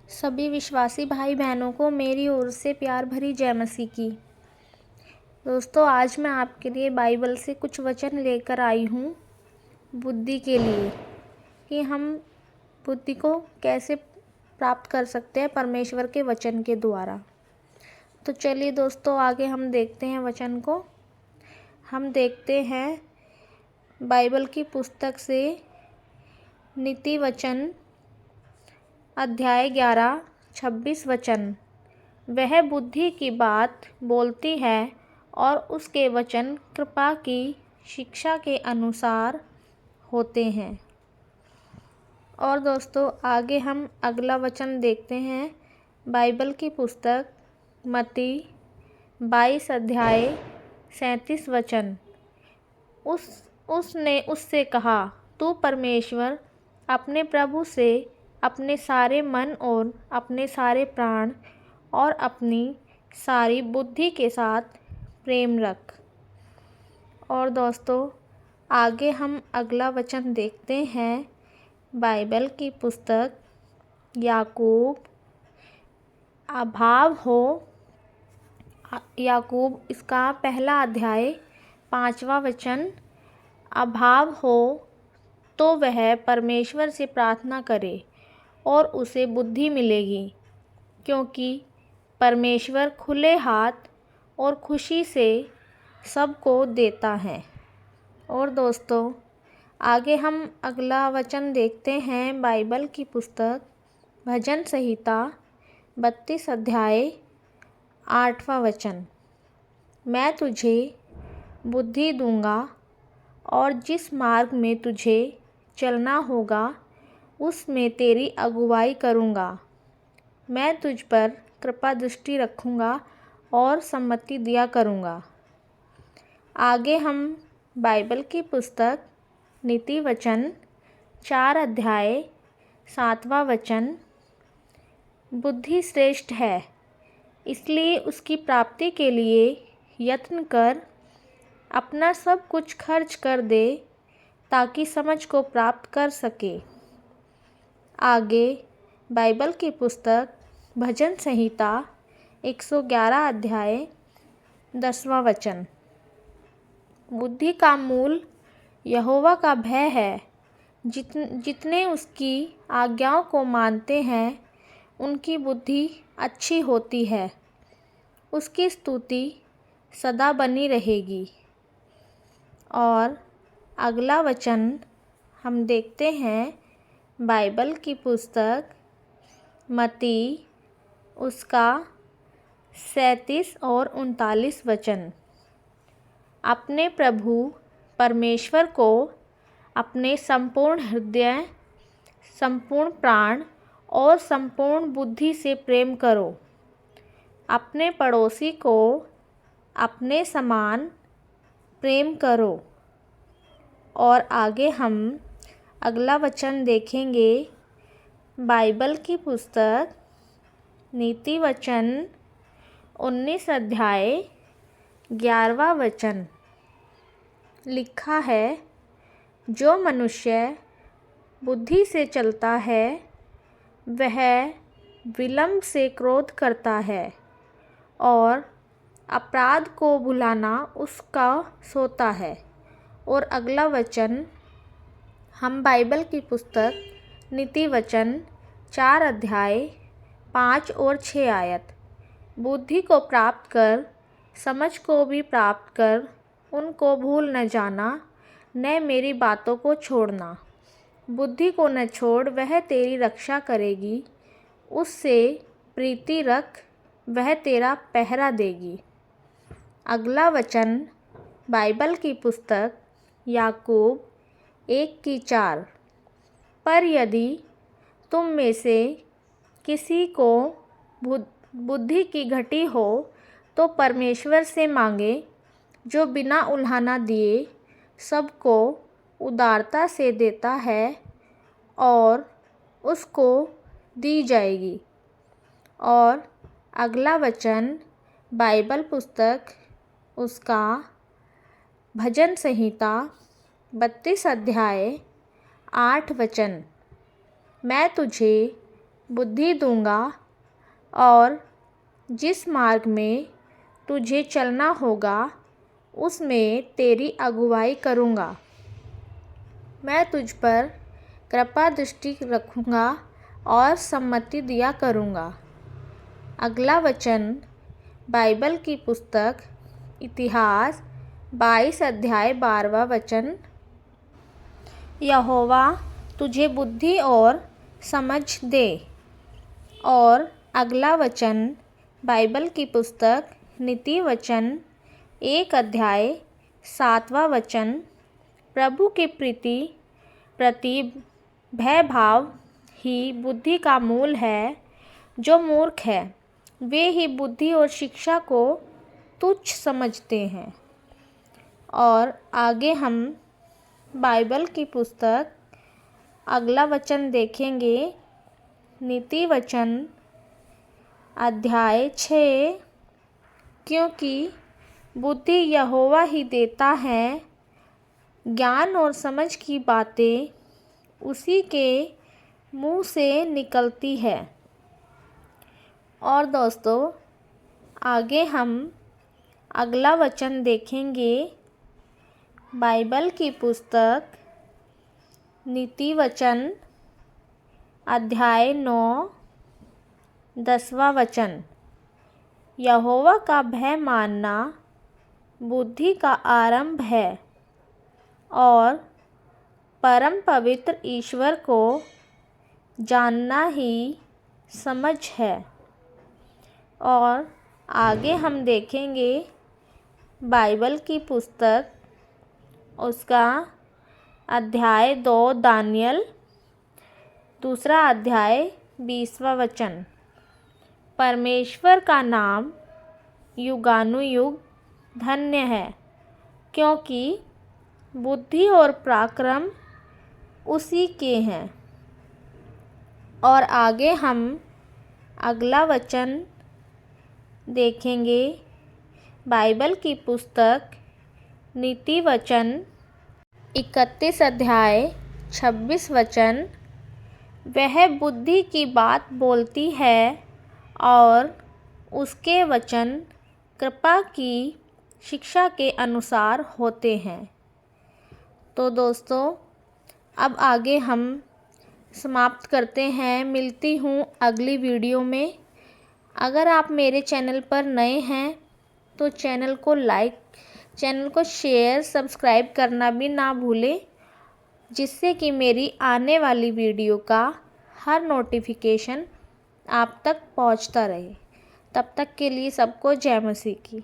सभी विश्वासी भाई बहनों को मेरी ओर से प्यार भरी जय मसीह की। दोस्तों, आज मैं आपके लिए बाइबल से कुछ वचन लेकर आई हूँ बुद्धि के लिए, कि हम बुद्धि को कैसे प्राप्त कर सकते हैं परमेश्वर के वचन के द्वारा। तो चलिए दोस्तों, आगे हम देखते हैं वचन को। हम देखते हैं बाइबल की पुस्तक से नीति वचन अध्याय 11 26 वचन। वह बुद्धि की बात बोलती है और उसके वचन कृपा की शिक्षा के अनुसार होते हैं। और दोस्तों, आगे हम अगला वचन देखते हैं बाइबल की पुस्तक मत्ती 22 अध्याय 37 वचन। उसने उससे कहा, तू परमेश्वर अपने प्रभु से अपने सारे मन और अपने सारे प्राण और अपनी सारी बुद्धि के साथ प्रेम रख। और दोस्तों, आगे हम अगला वचन देखते हैं बाइबल की पुस्तक याकूब याकूब इसका पहला अध्याय 5वां वचन। अभाव हो तो वह परमेश्वर से प्रार्थना करे और उसे बुद्धि मिलेगी, क्योंकि परमेश्वर खुले हाथ और खुशी से सबको देता है। और दोस्तों, आगे हम अगला वचन देखते हैं बाइबल की पुस्तक भजन संहिता 32 अध्याय 8वां वचन। मैं तुझे बुद्धि दूंगा और जिस मार्ग में तुझे चलना होगा उसमें तेरी अगुवाई करूँगा। मैं तुझ पर कृपा दृष्टि रखूँगा और सम्मति दिया करूँगा। आगे हम बाइबल की पुस्तक नीति वचन 4 अध्याय 7वां वचन। बुद्धि श्रेष्ठ है, इसलिए उसकी प्राप्ति के लिए यत्न कर, अपना सब कुछ खर्च कर दे ताकि समझ को प्राप्त कर सके। आगे बाइबल की पुस्तक भजन संहिता 111 अध्याय 10वां वचन। बुद्धि का मूल यहोवा का भय है। जितने उसकी आज्ञाओं को मानते हैं उनकी बुद्धि अच्छी होती है। उसकी स्तुति सदा बनी रहेगी। और अगला वचन हम देखते हैं बाइबल की पुस्तक मत्ती उसका 37 और 39 वचन। अपने प्रभु परमेश्वर को अपने संपूर्ण हृदय, संपूर्ण प्राण और संपूर्ण बुद्धि से प्रेम करो। अपने पड़ोसी को अपने समान प्रेम करो। और आगे हम अगला वचन देखेंगे बाइबल की पुस्तक नीति वचन 19 अध्याय 11वां वचन। लिखा है, जो मनुष्य बुद्धि से चलता है वह विलंब से क्रोध करता है और अपराध को भुलाना उसका सोता है। और अगला वचन हम बाइबल की पुस्तक नीति वचन 4 अध्याय 5 और 6 आयत। बुद्धि को प्राप्त कर, समझ को भी प्राप्त कर, उनको भूल न जाना, न मेरी बातों को छोड़ना। बुद्धि को न छोड़, वह तेरी रक्षा करेगी। उससे प्रीति रख, वह तेरा पहरा देगी। अगला वचन बाइबल की पुस्तक याकूब 1:4। पर यदि तुम में से किसी को बुद्धि की घटी हो तो परमेश्वर से मांगे, जो बिना उल्हाना दिए सबको उदारता से देता है और उसको दी जाएगी। और अगला वचन बाइबल पुस्तक उसका भजन संहिता 32 अध्याय 8 वचन। मैं तुझे बुद्धि दूंगा और जिस मार्ग में तुझे चलना होगा उसमें तेरी अगुवाई करूँगा। मैं तुझ पर कृपा दृष्टि रखूँगा और सम्मति दिया करूँगा। अगला वचन बाइबल की पुस्तक इतिहास 22 अध्याय 12वां वचन। यहोवा तुझे बुद्धि और समझ दे। और अगला वचन बाइबल की पुस्तक नीति वचन 1 अध्याय 7वां वचन। प्रभु के प्रति भय भाव ही बुद्धि का मूल है। जो मूर्ख है वे ही बुद्धि और शिक्षा को तुच्छ समझते हैं। और आगे हम बाइबल की पुस्तक अगला वचन देखेंगे। नीति वचन अध्याय 6। क्योंकि बुद्धि यहोवा ही देता है, ज्ञान और समझ की बातें उसी के मुँह से निकलती है। और दोस्तों आगे हम अगला वचन देखेंगे। बाइबल की पुस्तक नीति वचन अध्याय 9 10वां वचन। यहोवा का भय मानना बुद्धि का आरंभ है और परम पवित्र ईश्वर को जानना ही समझ है। और आगे हम देखेंगे बाइबल की पुस्तक उसका अध्याय 2 दानियल 2 अध्याय 20वां वचन। परमेश्वर का नाम युगानुयुग धन्य है, क्योंकि बुद्धि और पराक्रम उसी के हैं। और आगे हम अगला वचन देखेंगे। बाइबल की पुस्तक नीति वचन 31 अध्याय 26 वचन। वह बुद्धि की बात बोलती है और उसके वचन कृपा की शिक्षा के अनुसार होते हैं। तो दोस्तों अब आगे हम समाप्त करते हैं। मिलती हूँ अगली वीडियो में। अगर आप मेरे चैनल पर नए हैं तो चैनल को शेयर सब्सक्राइब करना भी ना भूलें, जिससे कि मेरी आने वाली वीडियो का हर नोटिफिकेशन आप तक पहुंचता रहे। तब तक के लिए सबको जय मसीह की।